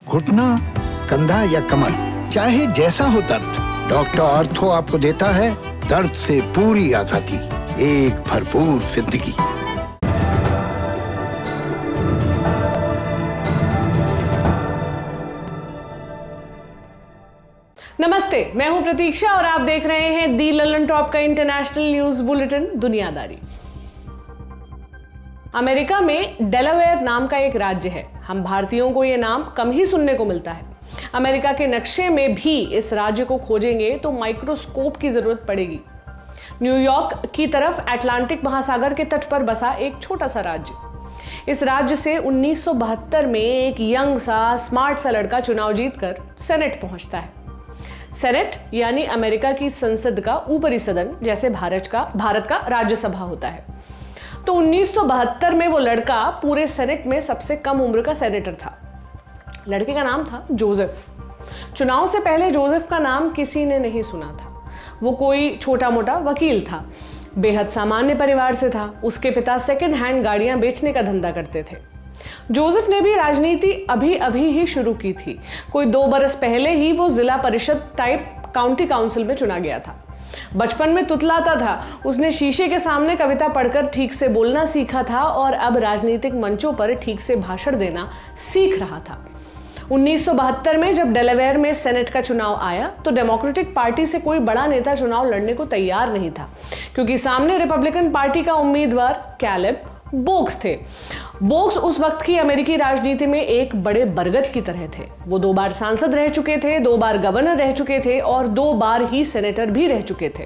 घुटना, कंधा या कमर, चाहे जैसा हो दर्द, डॉक्टर ऑर्थो आपको देता है दर्द से पूरी आजादी, एक भरपूर जिंदगी। नमस्ते, मैं हूं प्रतीक्षा और आप देख रहे हैं दी ललन टॉप का इंटरनेशनल न्यूज बुलेटिन दुनियादारी। अमेरिका में डेलावेयर नाम का एक राज्य है। हम भारतीयों को यह नाम कम ही सुनने को मिलता है। अमेरिका के नक्शे में भी इस राज्य को खोजेंगे तो माइक्रोस्कोप की जरूरत पड़ेगी। न्यूयॉर्क की तरफ अटलांटिक महासागर के तट पर बसा एक छोटा सा राज्य। इस राज्य से 1972 में एक यंग सा स्मार्ट सा लड़का चुनाव जीतकर सेनेट पहुंचता है। सेनेट यानी अमेरिका की संसद का ऊपरी सदन, जैसे भारत का राज्यसभा होता है। तो 1972 में वो लड़का पूरे सेनेट में सबसे कम उम्र का सेनेटर था। लड़के का नाम था जोसेफ। चुनाव से पहले जोसेफ का नाम किसी ने नहीं सुना था। वो कोई छोटा मोटा वकील था, बेहद सामान्य परिवार से था। उसके पिता सेकंड हैंड गाड़ियां बेचने का धंधा करते थे। जोसेफ ने भी राजनीति अभी ही शुरू की थी। कोई 2 बरस पहले ही वो जिला परिषद टाइप काउंटी काउंसिल में चुना गया था। बचपन में तुतलाता था। उसने शीशे के सामने कविता पढ़कर ठीक से बोलना सीखा था और अब राजनीतिक मंचों पर ठीक से भाषण देना सीख रहा था। 1972 में जब डेलावेयर में सेनेट का चुनाव आया तो डेमोक्रेटिक पार्टी से कोई बड़ा नेता चुनाव लड़ने को तैयार नहीं था, क्योंकि सामने रिपब्लिकन पार्टी का उम्मीदवार कैलेब बोक्स थे। बोक्स उस वक्त की अमेरिकी राजनीति में एक बड़े बरगद की तरह थे। वो 2 बार सांसद रह चुके थे, 2 बार गवर्नर रह चुके थे और 2 बार ही सेनेटर भी रह चुके थे।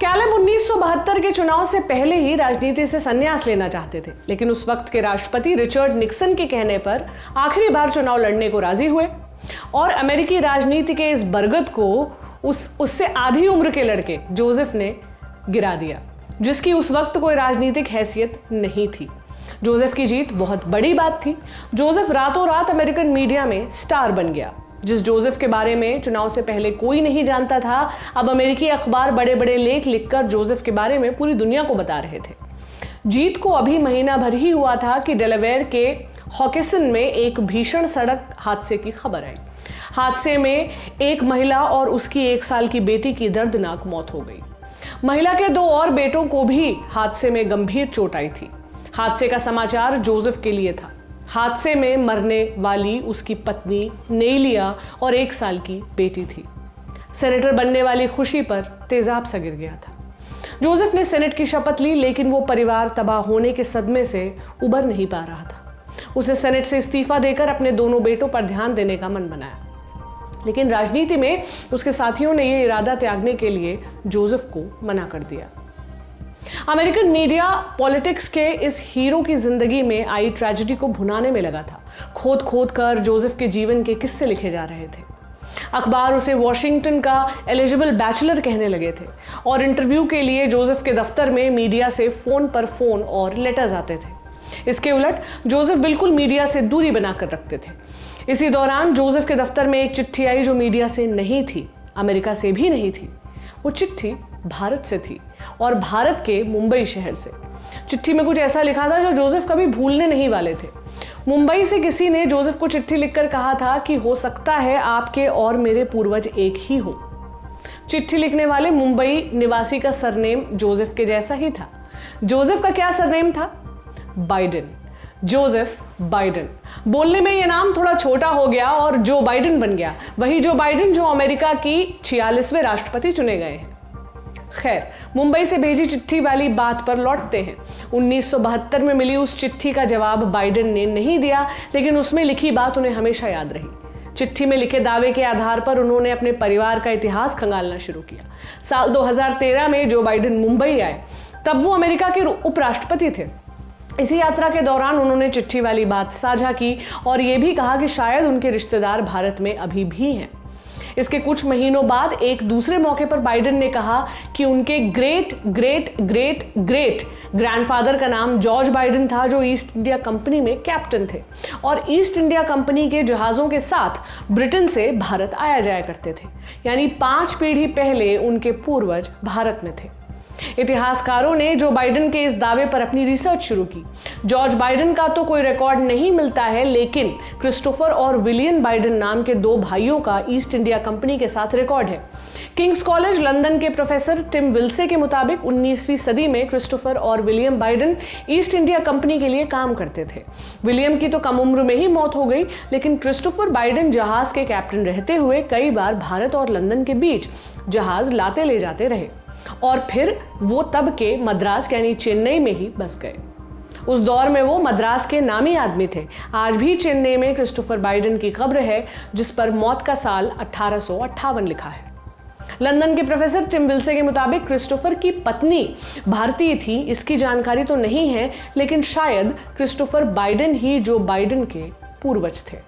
कैलेब 1972 के चुनाव से पहले ही राजनीति से संन्यास लेना चाहते थे, लेकिन उस वक्त के राष्ट्रपति रिचर्ड निक्सन के कहने पर आखिरी बार चुनाव लड़ने को राजी हुए और अमेरिकी राजनीति के इस बरगद को उससे आधी उम्र के लड़के जोसेफ ने गिरा दिया, जिसकी उस वक्त कोई राजनीतिक हैसियत नहीं थी। जोसेफ की जीत बहुत बड़ी बात थी। जोसेफ रातों रात अमेरिकन मीडिया में स्टार बन गया। जिस जोसेफ के बारे में चुनाव से पहले कोई नहीं जानता था, अब अमेरिकी अखबार बड़े बड़े लेख लिखकर जोसेफ के बारे में पूरी दुनिया को बता रहे थे। जीत को अभी महीना भर ही हुआ था कि डेलावेयर के हॉकिसन में एक भीषण सड़क हादसे की खबर आई। हादसे में एक महिला और उसकी 1 साल की बेटी की दर्दनाक मौत हो गई। महिला के 2 और बेटों को भी हादसे में गंभीर चोट आई थी। हादसे का समाचार जोसेफ के लिए था। हादसे में मरने वाली उसकी पत्नी नेलिया और 1 साल की बेटी थी। सेनेटर बनने वाली खुशी पर तेजाब सा गिर गया था। जोसेफ ने सेनेट की शपथ ली, लेकिन वो परिवार तबाह होने के सदमे से उबर नहीं पा रहा था। उसने सेनेट से इस्तीफा देकर अपने दोनों बेटों पर ध्यान देने का मन बनाया, लेकिन राजनीति में उसके साथियों ने यह इरादा त्यागने के लिए जोसेफ को मना कर दिया। अमेरिकन मीडिया पॉलिटिक्स के इस हीरो की जिंदगी में आई ट्रेजेडी को भुनाने में लगा था। खोद खोद कर जोसेफ के जीवन के किस्से लिखे जा रहे थे। अखबार उसे वॉशिंगटन का एलिजिबल बैचलर कहने लगे थे और इंटरव्यू के लिए जोसेफ के दफ्तर में मीडिया से फोन पर फोन और लेटर्स आते थे। इसके उलट जोसेफ बिल्कुल मीडिया से दूरी बनाकर रखते थे। इसी दौरान जोसेफ के दफ्तर में एक चिट्ठी आई जो मीडिया से नहीं थी, अमेरिका से भी नहीं थी। वो चिट्ठी भारत से थी और भारत के मुंबई शहर से। चिट्ठी में कुछ ऐसा लिखा था जो जोसेफ कभी भूलने नहीं वाले थे। मुंबई से किसी ने जोसेफ को चिट्ठी लिखकर कहा था कि हो सकता है आपके और मेरे पूर्वज एक ही हो। चिट्ठी लिखने वाले मुंबई निवासी का सरनेम जोसेफ के जैसा ही था। जोसेफ का क्या सरनेम था? बाइडेन। Joseph Biden. बोलने में यह नाम थोड़ा छोटा हो गया और जो बाइडेन बन गया। वही जो बाइडेन जो अमेरिका की 46वें राष्ट्रपति चुने गए हैं। खैर, मुंबई से भेजी चिट्ठी वाली बात पर लौटते हैं। 1972 में मिली उस चिट्ठी का जवाब बाइडेन ने नहीं दिया, लेकिन उसमें लिखी बात उन्हें हमेशा याद रही। चिट्ठी में लिखे दावे के आधार पर उन्होंने अपने परिवार का इतिहास खंगालना शुरू किया। साल 2013 में जो बाइडेन मुंबई आए, तब वो अमेरिका के उपराष्ट्रपति थे। इसी यात्रा के दौरान उन्होंने चिट्ठी वाली बात साझा की और ये भी कहा कि शायद उनके रिश्तेदार भारत में अभी भी हैं। इसके कुछ महीनों बाद एक दूसरे मौके पर बाइडेन ने कहा कि उनके great great great great grandfather का नाम जॉर्ज बाइडेन था, जो ईस्ट इंडिया कंपनी में कैप्टन थे और ईस्ट इंडिया कंपनी के जहाज़ों के साथ ब्रिटेन से भारत आया जाया करते थे। यानी 5 पीढ़ी पहले उनके पूर्वज भारत में थे। इतिहासकारों ने जो बाइडेन के इस दावे पर अपनी रिसर्च शुरू की। जॉर्ज बाइडेन का तो कोई रिकॉर्ड नहीं मिलता है, लेकिन क्रिस्टोफर और विलियम बाइडेन नाम के दो भाइयों का ईस्ट इंडिया कंपनी के साथ रिकॉर्ड है। किंग्स कॉलेज लंदन के प्रोफेसर टिम विल्से के मुताबिक 19वीं सदी में क्रिस्टोफर और William Biden east India company के लिए काम करते थे। विलियम की तो कम उम्र में ही मौत हो गई, लेकिन क्रिस्टोफर बाइडेन जहाज के कैप्टन रहते हुए कई बार भारत और लंदन के बीच जहाज लाते ले जाते रहे और फिर वो तब के मद्रास यानी चेन्नई में ही बस गए। उस दौर में वो मद्रास के नामी आदमी थे। आज भी चेन्नई में क्रिस्टोफर बाइडेन की कब्र है, जिस पर मौत का साल 1858 लिखा है। लंदन के प्रोफेसर टिम विल्से के मुताबिक क्रिस्टोफर की पत्नी भारतीय थी, इसकी जानकारी तो नहीं है, लेकिन शायद क्रिस्टोफर बाइडेन ही जो बाइडेन के पूर्वज थे।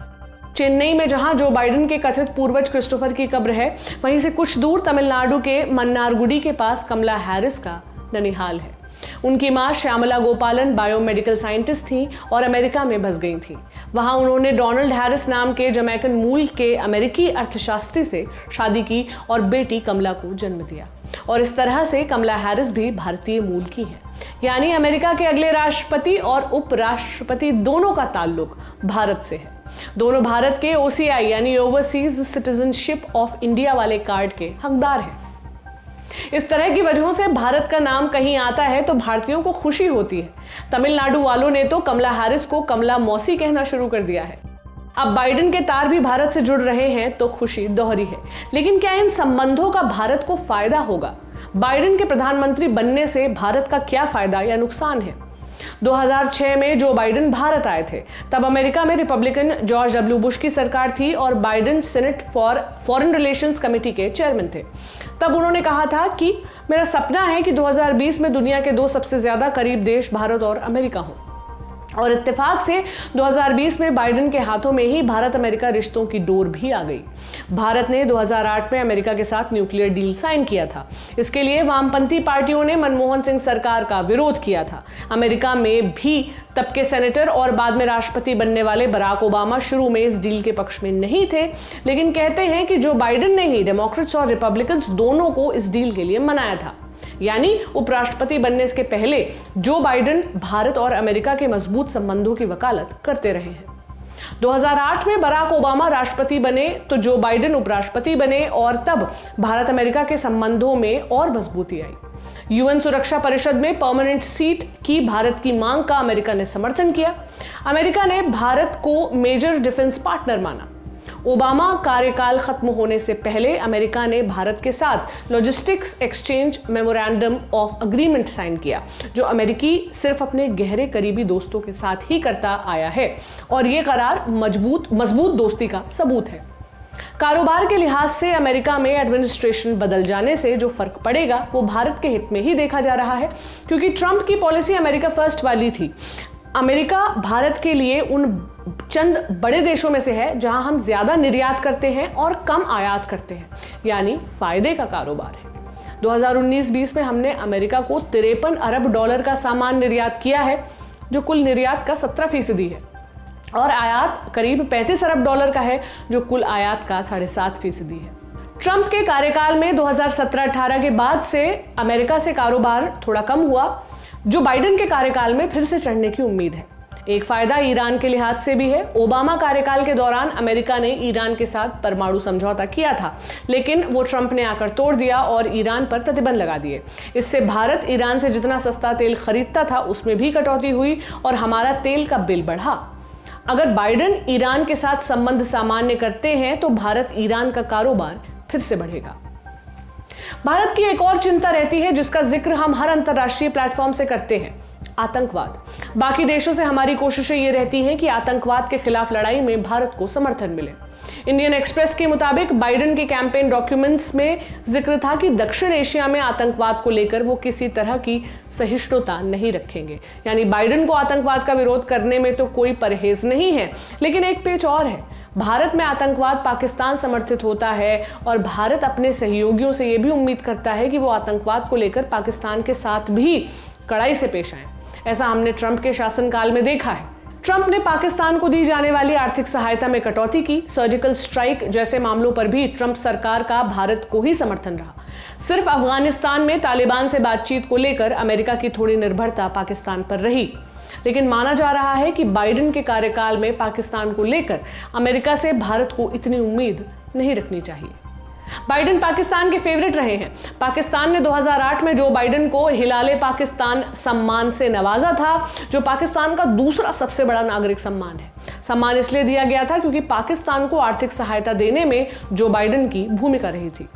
चेन्नई में जहां जो बाइडेन के कथित पूर्वज क्रिस्टोफर की कब्र है, वहीं से कुछ दूर तमिलनाडु के मन्नारगुडी के पास कमला हैरिस का ननिहाल है। उनकी मां श्यामला गोपालन बायोमेडिकल साइंटिस्ट थी और अमेरिका में बस गई थी। वहां उन्होंने डोनाल्ड हैरिस नाम के जमैकन मूल के अमेरिकी अर्थशास्त्री से शादी की और बेटी कमला को जन्म दिया। और इस तरह से कमला हैरिस भी भारतीय मूल की है, यानी अमेरिका के अगले राष्ट्रपति और उपराष्ट्रपति दोनों का ताल्लुक भारत से है। दोनों भारत के OCI यानी ओवरसीज सिटीजनशिप ऑफ इंडिया वाले कार्ड के हकदार हैं। इस तरह की वजहों से भारत का नाम कहीं आता है तो भारतीयों को खुशी होती है। तमिलनाडु वालों ने तो कमला हैरिस को कमला मौसी कहना शुरू कर दिया है। अब बाइडेन के तार भी भारत से जुड़ रहे हैं तो खुशी दोहरी है। लेकिन क्या इन संबंधों का भारत को फायदा होगा? बाइडेन के प्रधानमंत्री बनने से भारत का क्या फायदा या नुकसान है? 2006 में जो बाइडेन भारत आए थे, तब अमेरिका में रिपब्लिकन जॉर्ज W. बुश की सरकार थी और Biden senate for foreign relations committee के चेयरमैन थे। तब उन्होंने कहा था कि मेरा सपना है कि 2020 में दुनिया के दो सबसे ज्यादा करीब देश भारत और अमेरिका हों। और इत्तेफाक से 2020 में बाइडेन के हाथों में ही भारत अमेरिका रिश्तों की डोर भी आ गई। भारत ने 2008 में अमेरिका के साथ न्यूक्लियर डील साइन किया था। इसके लिए वामपंथी पार्टियों ने मनमोहन सिंह सरकार का विरोध किया था। अमेरिका में भी तब के सेनेटर और बाद में राष्ट्रपति बनने वाले बराक ओबामा शुरू में इस डील के पक्ष में नहीं थे, लेकिन कहते हैं कि जो बाइडेन ने ही डेमोक्रेट्स और रिपब्लिकन्स दोनों को इस डील के लिए मनाया था। यानी उपराष्ट्रपति बनने के पहले जो बाइडेन भारत और अमेरिका के मजबूत संबंधों की वकालत करते रहे हैं। 2008 में बराक ओबामा राष्ट्रपति बने तो जो बाइडेन उपराष्ट्रपति बने और तब भारत अमेरिका के संबंधों में और मजबूती आई। UN सुरक्षा परिषद में परमानेंट सीट की भारत की मांग का अमेरिका ने समर्थन किया। अमेरिका ने भारत को मेजर डिफेंस पार्टनर माना। ओबामा कार्यकाल खत्म होने से पहले अमेरिका ने भारत के साथ logistics exchange memorandum of agreement sign किया, जो अमेरिकी सिर्फ अपने गहरे करीबी दोस्तों के साथ ही करता आया है और ये करार मजबूत दोस्ती का सबूत है। कारोबार के लिहाज से अमेरिका में एडमिनिस्ट्रेशन बदल जाने से जो फर्क पड़ेगा वो भारत के हित में ही देखा जा रहा है, क्योंकि ट्रंप की पॉलिसी अमेरिका फर्स्ट वाली थी। अमेरिका भारत के लिए उन चंद बड़े देशों में से है जहां हम ज्यादा निर्यात करते हैं और कम आयात करते हैं, यानी फायदे का कारोबार है। 2019-20 में हमने अमेरिका को $53 अरब का सामान निर्यात किया है, जो कुल निर्यात का 17% है, और आयात करीब $35 अरब का है, जो कुल आयात का 7.5% है। ट्रंप के कार्यकाल में 2017-18 के बाद से अमेरिका से कारोबार थोड़ा कम हुआ, जो बाइडेन के कार्यकाल में फिर से चढ़ने की उम्मीद है। एक फायदा ईरान के लिहाज से भी है। ओबामा कार्यकाल के दौरान अमेरिका ने ईरान के साथ परमाणु समझौता किया था, लेकिन वो ट्रंप ने आकर तोड़ दिया और ईरान पर प्रतिबंध लगा दिए। इससे भारत ईरान से जितना सस्ता तेल खरीदता था उसमें भी कटौती हुई और हमारा तेल का बिल बढ़ा। अगर बाइडेन ईरान के साथ संबंध सामान्य करते हैं तो भारत ईरान का कारोबार फिर से बढ़ेगा। भारत की एक और चिंता रहती है जिसका जिक्र हम हर अंतर्राष्ट्रीय प्लेटफॉर्म से करते हैं, आतंकवाद। बाकी देशों से हमारी कोशिशें ये रहती हैं कि आतंकवाद के खिलाफ लड़ाई में भारत को समर्थन मिले। इंडियन एक्सप्रेस के मुताबिक बाइडेन के कैंपेन डॉक्यूमेंट्स में जिक्र था कि दक्षिण एशिया में आतंकवाद को लेकर वो किसी तरह की सहिष्णुता नहीं रखेंगे। यानी बाइडेन को आतंकवाद का विरोध करने में तो कोई परहेज नहीं है, लेकिन एक पेच और है। भारत में आतंकवाद पाकिस्तान समर्थित होता है और भारत अपने सहयोगियों से ये भी उम्मीद करता है कि वो आतंकवाद को लेकर पाकिस्तान के साथ भी कड़ाई से पेश आए। ऐसा हमने ट्रंप के शासनकाल में देखा है। ट्रंप ने पाकिस्तान को दी जाने वाली आर्थिक सहायता में कटौती की। सर्जिकल स्ट्राइक जैसे मामलों पर भी ट्रंप सरकार का भारत को ही समर्थन रहा। सिर्फ अफगानिस्तान में तालिबान से बातचीत को लेकर अमेरिका की थोड़ी निर्भरता पाकिस्तान पर रही, लेकिन माना जा रहा है कि बाइडेन के कार्यकाल में पाकिस्तान को लेकर अमेरिका से भारत को इतनी उम्मीद नहीं रखनी चाहिए। बाइडेन पाकिस्तान के फेवरेट रहे हैं। पाकिस्तान ने 2008 में जो बाइडेन को हिलाले पाकिस्तान सम्मान से नवाजा था, जो पाकिस्तान का दूसरा सबसे बड़ा नागरिक सम्मान है। सम्मान इसलिए दिया गया था क्योंकि पाकिस्तान को आर्थिक सहायता देने में जो बाइडेन की भूमिका रही थी।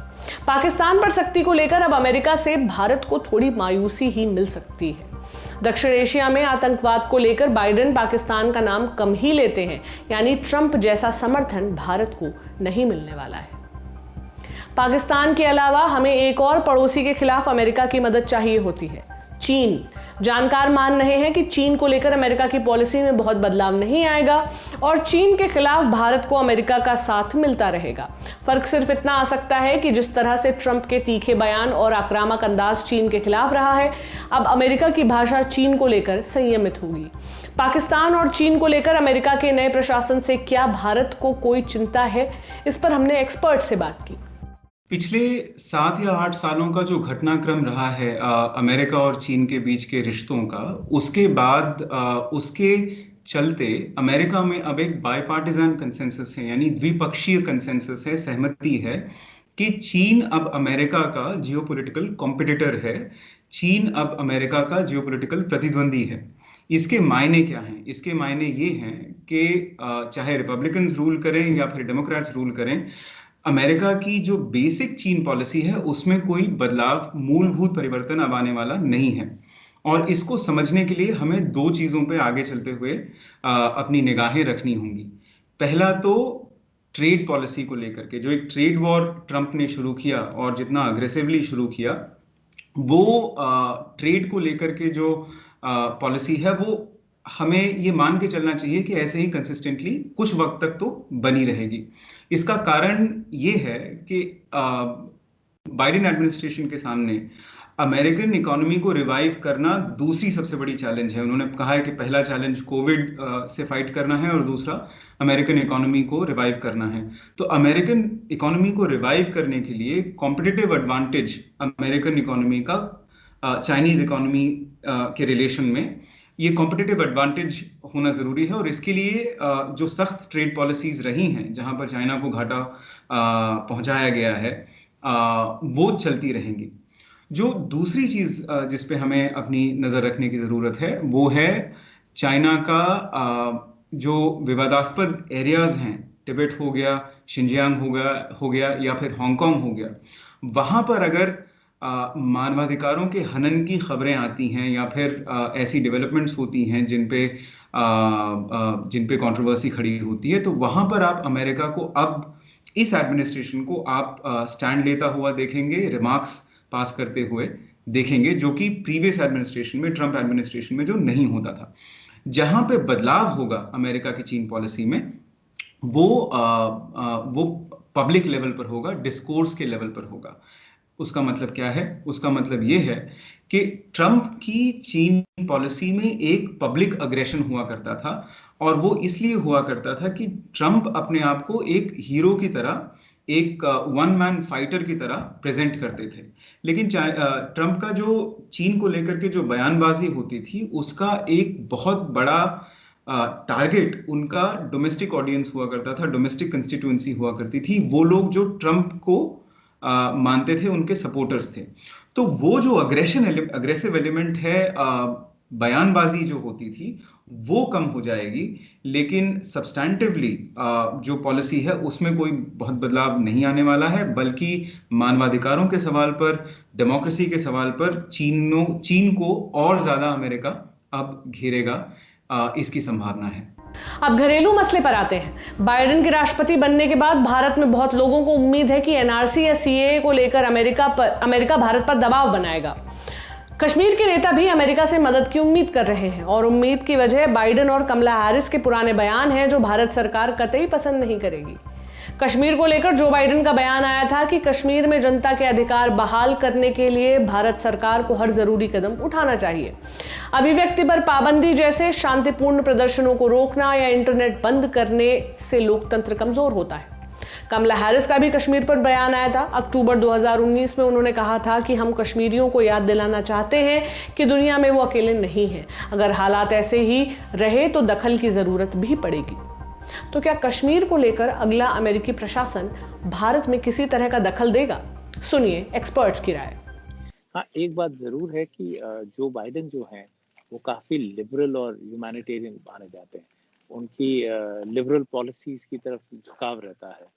पाकिस्तान पर सख्ती को लेकर अब अमेरिका से भारत को थोड़ी मायूसी ही मिल सकती है। दक्षिण एशिया में आतंकवाद को लेकर बाइडेन पाकिस्तान का नाम कम ही लेते हैं, यानी ट्रंप जैसा समर्थन भारत को नहीं मिलने वाला है। पाकिस्तान के अलावा हमें एक और पड़ोसी के खिलाफ अमेरिका की मदद चाहिए होती है, चीन। जानकार मान रहे हैं कि चीन को लेकर अमेरिका की पॉलिसी में बहुत बदलाव नहीं आएगा और चीन के खिलाफ भारत को अमेरिका का साथ मिलता रहेगा। फर्क सिर्फ इतना आ सकता है कि जिस तरह से ट्रंप के तीखे बयान और आक्रामक अंदाज चीन के खिलाफ रहा है, अब अमेरिका की भाषा चीन को लेकर संयमित होगी। पाकिस्तान और चीन को लेकर अमेरिका के नए प्रशासन से क्या भारत को कोई चिंता है, इस पर हमने एक्सपर्ट से बात की। पिछले 7 या 8 सालों का जो घटनाक्रम रहा है अमेरिका और चीन के बीच के रिश्तों का, उसके बाद उसके चलते अमेरिका में अब एक बायपार्टिजन कंसेंसस है, यानी द्विपक्षीय कंसेंसस है, सहमति है कि चीन अब अमेरिका का जियोपॉलिटिकल कॉम्पिटिटर है, चीन अब अमेरिका का जियोपॉलिटिकल प्रतिद्वंदी है। इसके मायने क्या हैं? इसके मायने ये हैं कि चाहे रिपब्लिकन्स रूल करें या फिर डेमोक्रेट्स रूल करें, अमेरिका की जो बेसिक चीन पॉलिसी है उसमें कोई बदलाव, मूलभूत परिवर्तन अब आने वाला नहीं है। और इसको समझने के लिए हमें 2 चीजों पे आगे चलते हुए अपनी निगाहें रखनी होंगी। पहला तो ट्रेड पॉलिसी को लेकर के जो एक ट्रेड वॉर ट्रंप ने शुरू किया और जितना अग्रेसिवली शुरू किया, वो ट्रेड को लेकर के जो पॉलिसी है वो हमें ये मान के चलना चाहिए कि ऐसे ही कंसिस्टेंटली कुछ वक्त तक तो बनी रहेगी। इसका कारण ये है कि बाइडेन एडमिनिस्ट्रेशन के सामने अमेरिकन इकोनॉमी को रिवाइव करना दूसरी सबसे बड़ी चैलेंज है। उन्होंने कहा है कि पहला चैलेंज कोविड से फाइट करना है और दूसरा अमेरिकन इकोनॉमी को रिवाइव करना है। तो अमेरिकन इकोनॉमी को रिवाइव करने के लिए कॉम्पिटिटिव एडवांटेज अमेरिकन इकोनॉमी का चाइनीज इकोनॉमी के रिलेशन में ये कॉम्पिटिटिव एडवांटेज होना जरूरी है। और इसके लिए जो सख्त ट्रेड पॉलिसीज रही हैं, जहां पर चाइना को घाटा पहुंचाया गया है, वो चलती रहेंगी। जो दूसरी चीज जिस पे हमें अपनी नजर रखने की जरूरत है वो है चाइना का जो विवादास्पद एरियाज हैं, तिब्बत हो गया, शिनजियांग हो गया या फिर हांगकांग हो गया, वहां पर अगर मानवाधिकारों के हनन की खबरें आती हैं या फिर ऐसी डेवलपमेंट्स होती हैं जिन पे कंट्रोवर्सी खड़ी होती है, तो वहां पर आप अमेरिका को अब इस एडमिनिस्ट्रेशन को आप स्टैंड लेता हुआ देखेंगे, रिमार्क्स पास करते हुए देखेंगे, जो कि प्रीवियस एडमिनिस्ट्रेशन में, ट्रंप एडमिनिस्ट्रेशन में जो नहीं होता था। जहां पे बदलाव होगा अमेरिका की चीन पॉलिसी में वो पब्लिक लेवल पर होगा, डिस्कोर्स के लेवल पर होगा। उसका मतलब क्या है? उसका मतलब ये है कि ट्रंप की चीन पॉलिसी में एक पब्लिक अग्रेशन हुआ करता था और वो इसलिए हुआ करता था कि ट्रंप अपने आप को एक हीरो की तरह, एक वन मैन फाइटर की तरह प्रेजेंट करते थे। लेकिन ट्रंप का जो चीन को लेकर के जो बयानबाजी होती थी उसका एक बहुत बड़ा टारगेट उनका डोमेस्टिक ऑडियंस हुआ करता था, डोमेस्टिक कंस्टिट्यूएंसी हुआ करती थी। वो लोग जो ट्रंप को मानते थे, उनके सपोर्टर्स थे। तो वो जो अग्रेसिव एलिमेंट है, बयानबाजी जो होती थी, वो कम हो जाएगी। लेकिन सब्सटैंटिवली जो पॉलिसी है उसमें कोई बहुत बदलाव नहीं आने वाला है, बल्कि मानवाधिकारों के सवाल पर, डेमोक्रेसी के सवाल पर चीन को और ज्यादा अमेरिका अब घेरेगा, इसकी संभावना है। अब घरेलू मसले पर आते हैं। बाइडेन के राष्ट्रपति बनने के बाद भारत में बहुत लोगों को उम्मीद है कि एनआरसी या सीएए को लेकर अमेरिका भारत पर दबाव बनाएगा। कश्मीर के नेता भी अमेरिका से मदद की उम्मीद कर रहे हैं और उम्मीद की वजह बाइडेन और कमला हैरिस के पुराने बयान हैं जो भारत सरकार कतई पसंद नहीं करेगी। कश्मीर को लेकर जो बाइडेन का बयान आया था कि कश्मीर में जनता के अधिकार बहाल करने के लिए भारत सरकार को हर जरूरी कदम उठाना चाहिए। अभिव्यक्ति पर पाबंदी जैसे शांतिपूर्ण प्रदर्शनों को रोकना या इंटरनेट बंद करने से लोकतंत्र कमजोर होता है। कमला हैरिस का भी कश्मीर पर बयान आया था। अक्टूबर 2019 में उन्होंने कहा था कि हम कश्मीरियों को याद दिलाना चाहते हैं कि दुनिया में वो अकेले नहीं हैं। अगर हालात ऐसे ही रहे तो दखल की जरूरत भी पड़ेगी। तो क्या कश्मीर को लेकर अगला अमेरिकी प्रशासन भारत में किसी तरह का दखल देगा? सुनिए एक्सपर्ट्स की राय। हाँ, एक बात जरूर है कि जो बाइडेन जो हैं वो काफ़ी लिबरल और ह्यूमैनिटेरियन माने जाते हैं। उनकी लिबरल पॉलिसीज़ की तरफ झुकाव रहता है।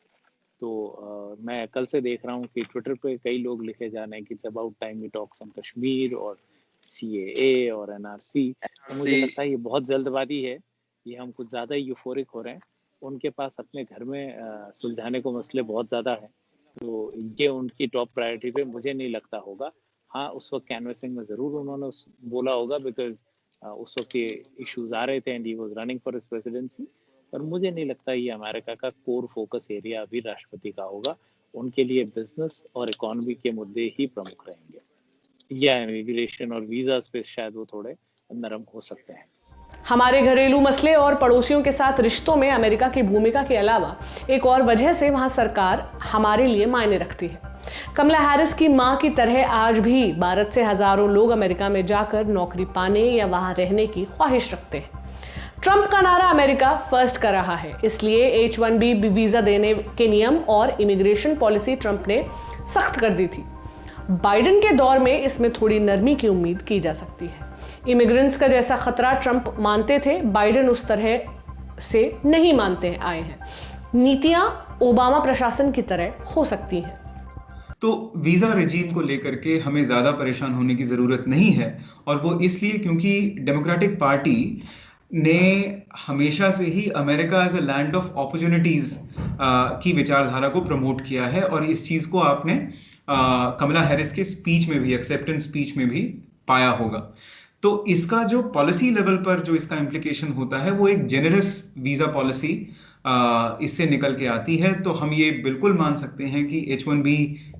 तो मैं कल से देख रहा हूँ कि ट्विटर पे कई लोग लिखे जा रहे हैं कि it's about time we talk some Kashmir और CAA और NRC। तो मुझे लगता है ये बहुत जल्दबाजी है, ये हम कुछ ज़्यादा ही यूफोरिक हो रहे हैं। उनके पास अपने घर में सुलझाने को मसले बहुत ज़्यादा हैं, तो ये उनकी टॉप प्रायोरिटी पे मुझे नहीं लगता होगा। हाँ, उस वक्त कैनवसिंग में ज़रूर उन्होंने बोला होगा, बिकॉज उस वक्त ये इश्यूज आ रहे थे and he was running for his presidency. पर मुझे नहीं लगता ये अमेरिका का कोर फोकस एरिया अभी राष्ट्रपति का होगा। उनके लिए बिजनेस और इकोनॉमी के मुद्दे ही प्रमुख रहेंगे, या इमिग्रेशन और वीज़ा पे शायद वो थोड़े नरम हो सकते हैं। हमारे घरेलू मसले और पड़ोसियों के साथ रिश्तों में अमेरिका की भूमिका के अलावा एक और वजह से वहां सरकार हमारे लिए मायने रखती है। कमला हैरिस की मां की तरह आज भी भारत से हजारों लोग अमेरिका में जाकर नौकरी पाने या वहां रहने की ख्वाहिश रखते हैं। ट्रंप का नारा अमेरिका फर्स्ट कर रहा है, इसलिए H-1B वीजा देने के नियम और इमिग्रेशन पॉलिसी ट्रंप ने सख्त कर दी थी। बाइडेन के दौर में इसमें थोड़ी नरमी की उम्मीद की जा सकती है। इमिग्रेंट्स का जैसा खतरा ट्रंप मानते थे, बाइडेन उस तरह से नहीं मानते आए हैं। नीतियां ओबामा प्रशासन की तरह हो सकती हैं। तो वीजा रेजीम को लेकर के हमें ज्यादा परेशान होने की जरूरत नहीं है, और वो इसलिए क्योंकि डेमोक्रेटिक पार्टी ने हमेशा से ही America as a land of opportunities की विचारधारा को प्रमोट किया है, और इस चीज को आपने कमला हैरिस के स्पीच में भी, एक्सेप्टेंस स्पीच में भी पाया होगा। तो इसका जो पॉलिसी लेवल पर जो इसका इम्प्लीकेशन होता है वो एक जेनरस वीजा पॉलिसी इससे निकल के आती है। तो हम ये बिल्कुल मान सकते हैं कि H-1B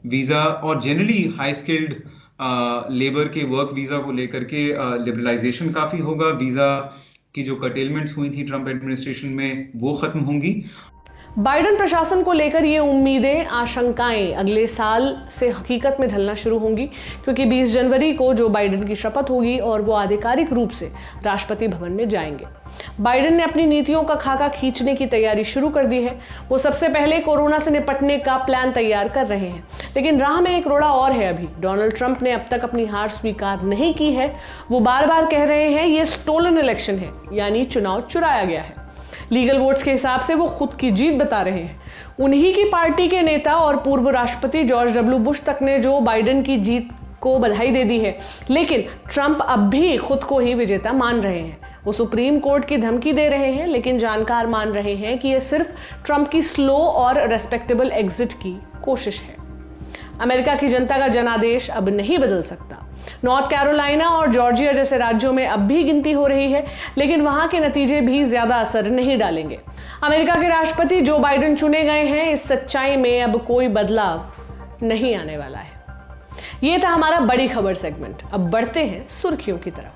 वीजा और जनरली हाई स्किल्ड लेबर के वर्क वीजा को लेकर के लिबरलाइजेशन काफी होगा। वीजा की जो कर्टेलमेंट्स हुई थी ट्रंप एडमिनिस्ट्रेशन में वो खत्म होंगी। बाइडेन प्रशासन को लेकर ये उम्मीदें, आशंकाएं अगले साल से हकीकत में ढलना शुरू होंगी, क्योंकि 20 जनवरी को जो बाइडेन की शपथ होगी और वो आधिकारिक रूप से राष्ट्रपति भवन में जाएंगे। बाइडेन ने अपनी नीतियों का खाका खींचने की तैयारी शुरू कर दी है। वो सबसे पहले कोरोना से निपटने का प्लान तैयार कर रहे हैं, लेकिन राह में एक रोड़ा और है अभी। डोनाल्ड ट्रंप ने अब तक अपनी हार स्वीकार नहीं की है। वो बार बार कह रहे हैं ये स्टोलन इलेक्शन है, यानी चुनाव चुराया गया है। लीगल वोट्स के हिसाब से वो खुद की जीत बता रहे हैं। उन्हीं की पार्टी के नेता और पूर्व राष्ट्रपति जॉर्ज W. बुश तक ने जो बाइडेन की जीत को बधाई दे दी है, लेकिन ट्रंप अब भी खुद को ही विजेता मान रहे हैं। वो सुप्रीम कोर्ट की धमकी दे रहे हैं, लेकिन जानकार मान रहे हैं कि यह सिर्फ ट्रंप की स्लो और रेस्पेक्टेबल एग्जिट की कोशिश है। अमेरिका की जनता का जनादेश अब नहीं बदल सकता। नॉर्थ कैरोलिना और जॉर्जिया जैसे राज्यों में अब भी गिनती हो रही है, लेकिन वहां के नतीजे भी ज्यादा असर नहीं डालेंगे। अमेरिका के राष्ट्रपति जो बाइडेन चुने गए हैं, इस सच्चाई में अब कोई बदलाव नहीं आने वाला है। यह था हमारा बड़ी खबर सेगमेंट। अब बढ़ते हैं सुर्खियों की तरफ।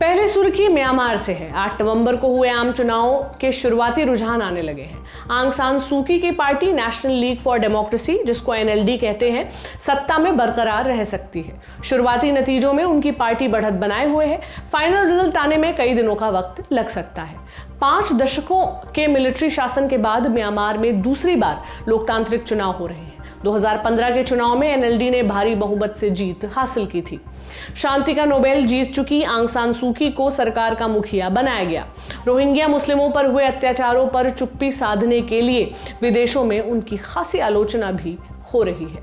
पहले सुर्खी म्यांमार से है। 8 नवंबर को हुए आम चुनावों के शुरुआती रुझान आने लगे हैं। आंग सान सूकी की party national league for democracy, जिसको NLD कहते हैं, सत्ता में बरकरार रह सकती है। शुरुआती नतीजों में उनकी पार्टी बढ़त बनाए हुए है। फाइनल रिजल्ट आने में कई दिनों का वक्त लग सकता है। 5 दशकों के मिलिट्री शासन के बाद म्यांमार में दूसरी बार लोकतांत्रिक चुनाव हो रहे हैं। 2015 के चुनाव में NLD ने भारी बहुमत से जीत हासिल की थी। शांति का नोबेल जीत चुकी आंग सान सूकी को सरकार का मुखिया बनाया गया। रोहिंग्या मुस्लिमों पर हुए अत्याचारों पर चुप्पी साधने के लिए विदेशों में उनकी खासी आलोचना भी हो रही है।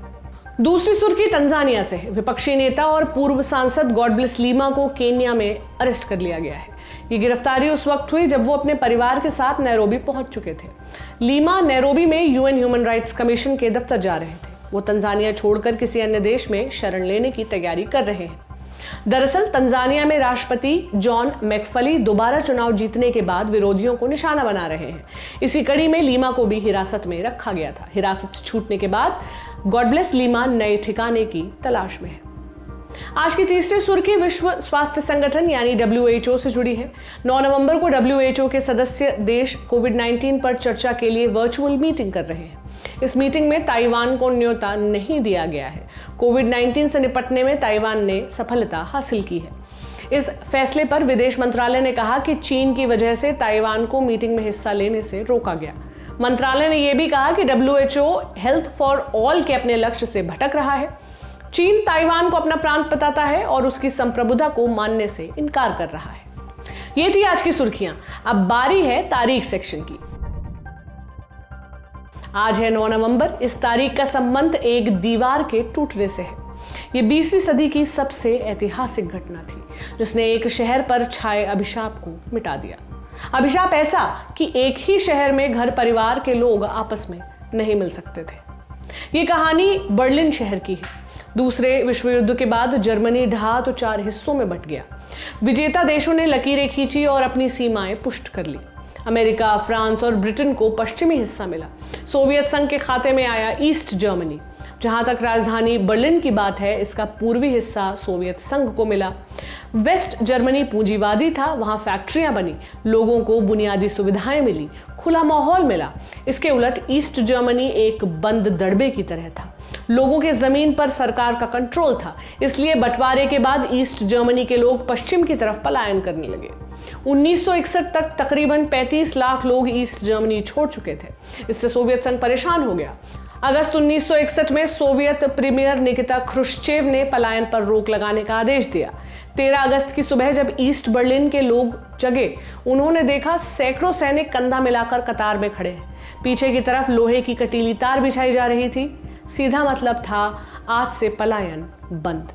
दूसरी सुर्खी तंजानिया से है। विपक्षी नेता और पूर्व सांसद गॉड ब्लेस लीमा को केन्या में अरेस्ट कर लिया गया है। ये गिरफ्तारी उस वक्त हुई जब वो अपने परिवार के साथ नैरोबी पहुंच चुके थे। लीमा नैरोबी में UN ह्यूमन राइट्स कमीशन के दफ्तर जा रहे थे। वो तंजानिया छोड़कर किसी अन्य देश में शरण लेने की तैयारी कर रहे हैं। दरअसल तंजानिया में राष्ट्रपति जॉन मैकफली दोबारा चुनाव जीतने के बाद विरोधियों को निशाना बना रहे हैं। इसी कड़ी में लीमा को भी हिरासत में रखा गया था। हिरासत से छूटने के बाद गॉड ब्लेस लीमा नए ठिकाने की तलाश में है। आज की तीसरी सुर्खी विश्व स्वास्थ्य संगठन यानी WHO से जुड़ी है। 9 नवंबर को WHO के सदस्य देश कोविड-19 पर चर्चा के लिए वर्चुअल मीटिंग कर रहे हैं। इस मीटिंग में ताइवान को न्योता नहीं दिया गया है। कोविड-19 से निपटने में ताइवान ने सफलता हासिल की है। इस फैसले पर विदेश मंत्रालय ने कहा कि चीन की वजह से ताइवान को मीटिंग में हिस्सा लेने से रोका गया। मंत्रालय ने यह भी कहा कि WHO हेल्थ फॉर ऑल के अपने लक्ष्य से भटक रहा है। चीन ताइवान को अपना प्रांत बताता है और उसकी संप्रभुता को मानने से इनकार कर रहा है। ये थी आज की सुर्खियां। अब बारी है तारीख सेक्शन की। आज है 9 नवंबर। इस तारीख का संबंध एक दीवार के टूटने से है। ये 20वीं सदी की सबसे ऐतिहासिक घटना थी जिसने एक शहर पर छाए अभिशाप को मिटा दिया। अभिशाप ऐसा कि एक ही शहर में घर परिवार के लोग आपस में नहीं मिल सकते थे। ये कहानी बर्लिन शहर की है। दूसरे विश्व युद्ध के बाद जर्मनी ढहा तो 4 हिस्सों में बंट गया। विजेता देशों ने लकीरें खींची और अपनी सीमाएं पुष्ट कर ली। अमेरिका, फ्रांस और ब्रिटेन को पश्चिमी हिस्सा मिला। सोवियत संघ के खाते में आया ईस्ट जर्मनी। जहां तक राजधानी बर्लिन की बात है, इसका पूर्वी हिस्सा सोवियत संघ को मिला। वेस्ट जर्मनी पूंजीवादी था, वहां फैक्ट्रियां बनी, लोगों को बुनियादी सुविधाएं मिली, खुला माहौल मिला। इसके उलट ईस्ट जर्मनी एक बंद दड़बे की तरह था। लोगों के जमीन पर सरकार का कंट्रोल था, इसलिए बंटवारे के बाद ईस्ट जर्मनी के लोग पश्चिम की तरफ पलायन करने लगे। 1961 तक तकरीबन 35 लाख लोग ईस्ट जर्मनी छोड़ चुके थे। इससे सोवियत संघ परेशान हो गया। अगस्त 1961 में सोवियत प्रीमियर निकिता ख्रुश्चेव ने पलायन पर रोक लगाने का आदेश दिया। 13 अगस्त की सुबह जब ईस्ट बर्लिन के लोग जगे, उन्होंने देखा सैकड़ों सैनिक कंधा मिलाकर कतार में खड़े हैं। पीछे की तरफ लोहे की कटीली तार बिछाई जा रही थी। सीधा मतलब था आज से पलायन बंद।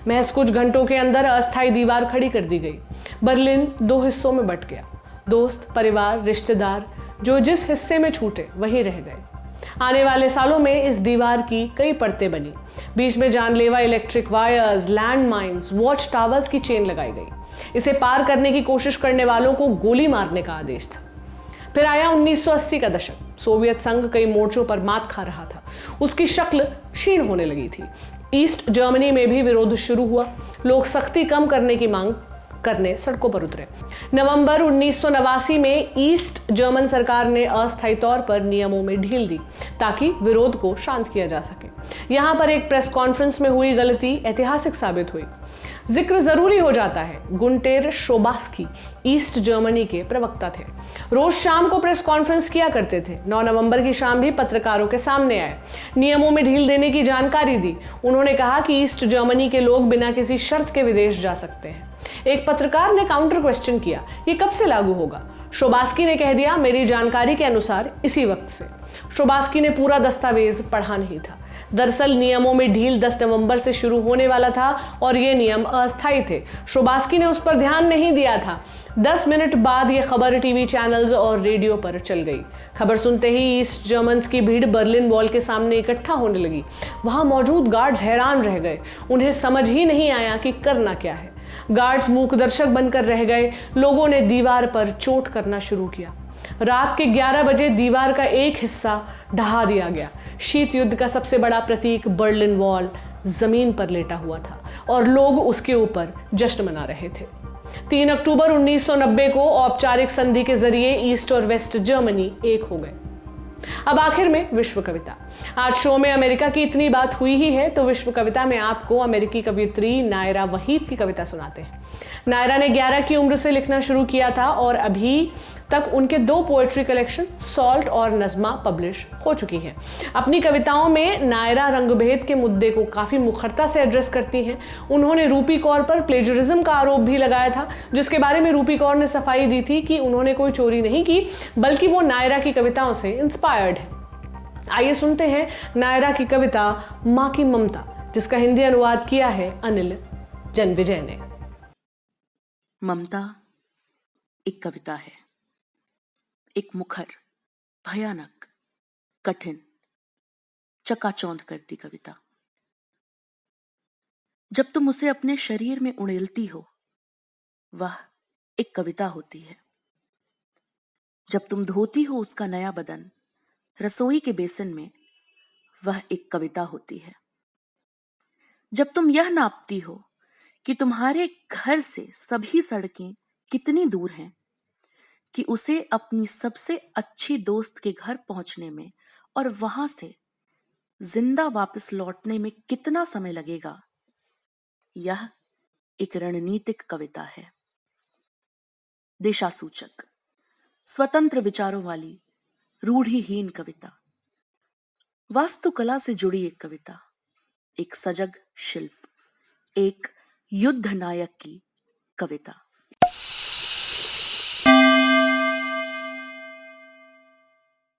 महज कुछ घंटों के अंदर अस्थायी दीवार खड़ी कर दी गई। बर्लिन 2 हिस्सों में बंट गया। दोस्त, परिवार, रिश्तेदार जो जिस हिस्से में छूटे वहीं रह गए। आने वाले सालों में इस दीवार की कई परतें बनी। बीच में जानलेवा electric wires, land mines, watch towers की चेन लगाई गई। इसे पार करने की कोशिश करने वालों को गोली मारने का आदेश था। फिर आया 1980 का दशक। सोवियत संघ कई मोर्चों पर मात खा रहा था। उसकी शक्ल क्षीण होने लगी थी। ईस्ट जर्मनी में भी विरोध शुरू हुआ। लोग सख्ती कम करने की मांग करने सड़कों पर उतरे। नवंबर 1989 में ईस्ट जर्मन सरकार ने अस्थायी तौर पर नियमों में ढील दी ताकि विरोध को शांत किया जा सके। यहां पर एक प्रेस कॉन्फ्रेंस में हुई गलती ऐतिहासिक साबित हुई। जिक्र जरूरी हो जाता है। गुंटेर शोबास्की ईस्ट जर्मनी के प्रवक्ता थे। रोज शाम को प्रेस कॉन्फ्रेंस किया करते थे। 9 नवंबर की शाम भी पत्रकारों के सामने आए, नियमों में ढील देने की जानकारी दी। उन्होंने कहा कि ईस्ट जर्मनी के लोग बिना किसी शर्त के विदेश जा सकते हैं। एक पत्रकार ने काउंटर क्वेश्चन किया, ये कब से लागू होगा? शोबास्की ने कह दिया, मेरी जानकारी के अनुसार इसी वक्त से। शोबास्की ने पूरा दस्तावेज पढ़ा नहीं था। दरअसल नियमों में ढील 10 नवंबर से शुरू होने वाला था और ये नियम अस्थायी थे। शोबास्की ने उस पर ध्यान नहीं दिया था। 10 मिनट बाद ये खबर टीवी चैनल्स और रेडियो पर चल गई। खबर सुनते ही ईस्ट जर्मन्स की भीड़ बर्लिन वॉल के सामने इकट्ठा होने लगी। वहां मौजूद गार्ड्स हैरान रह गए। उन्हें समझ ही नहीं आया कि करना क्या है। गार्ड्स मूक दर्शक बनकर रह गए। लोगों ने दीवार पर चोट करना शुरू किया। रात के 11 बजे दीवार का एक हिस्सा ढहा दिया गया। शीत युद्ध का सबसे बड़ा प्रतीक बर्लिन वॉल जमीन पर लेटा हुआ था और लोग उसके ऊपर जश्न मना रहे थे। 3 अक्टूबर 1990 को औपचारिक संधि के जरिए ईस्ट और वेस्ट जर्मनी एक हो गए। अब आखिर में विश्व कविता। आज शो में अमेरिका की इतनी बात हुई ही है तो विश्व कविता में आपको अमेरिकी कवियत्री नायरा वहीद की कविता सुनाते हैं। नायरा ने 11 की उम्र से लिखना शुरू किया था और अभी तक उनके 2 पोएट्री कलेक्शन सॉल्ट और नज़्मा पब्लिश हो चुकी हैं। अपनी कविताओं में नायरा रंगभेद के मुद्दे को काफ़ी मुखरता से एड्रेस करती हैं। उन्होंने रूपी कौर पर प्लेजरिज्म का आरोप भी लगाया था, जिसके बारे में रूपी कौर ने सफाई दी थी कि उन्होंने कोई चोरी नहीं की, बल्कि वो नायरा की कविताओं से इंस्पायर्ड है। आइए सुनते हैं नायरा की कविता माँ की ममता, जिसका हिंदी अनुवाद किया है अनिल जनविजय ने। ममता एक कविता है, एक मुखर, भयानक, कठिन, चकाचौंध करती कविता। जब तुम उसे अपने शरीर में उड़ेलती हो, वह एक कविता होती है। जब तुम धोती हो उसका नया बदन रसोई के बेसन में, वह एक कविता होती है। जब तुम यह नापती हो कि तुम्हारे घर से सभी सड़कें कितनी दूर हैं, कि उसे अपनी सबसे अच्छी दोस्त के घर पहुंचने में और वहां से जिंदा वापस लौटने में कितना समय लगेगा, यह एक रणनीतिक कविता है। दिशासूचक, स्वतंत्र विचारों वाली रूढ़िहीन कविता, वास्तुकला से जुड़ी एक कविता, एक सजग शिल्प, एक युद्ध नायक की कविता।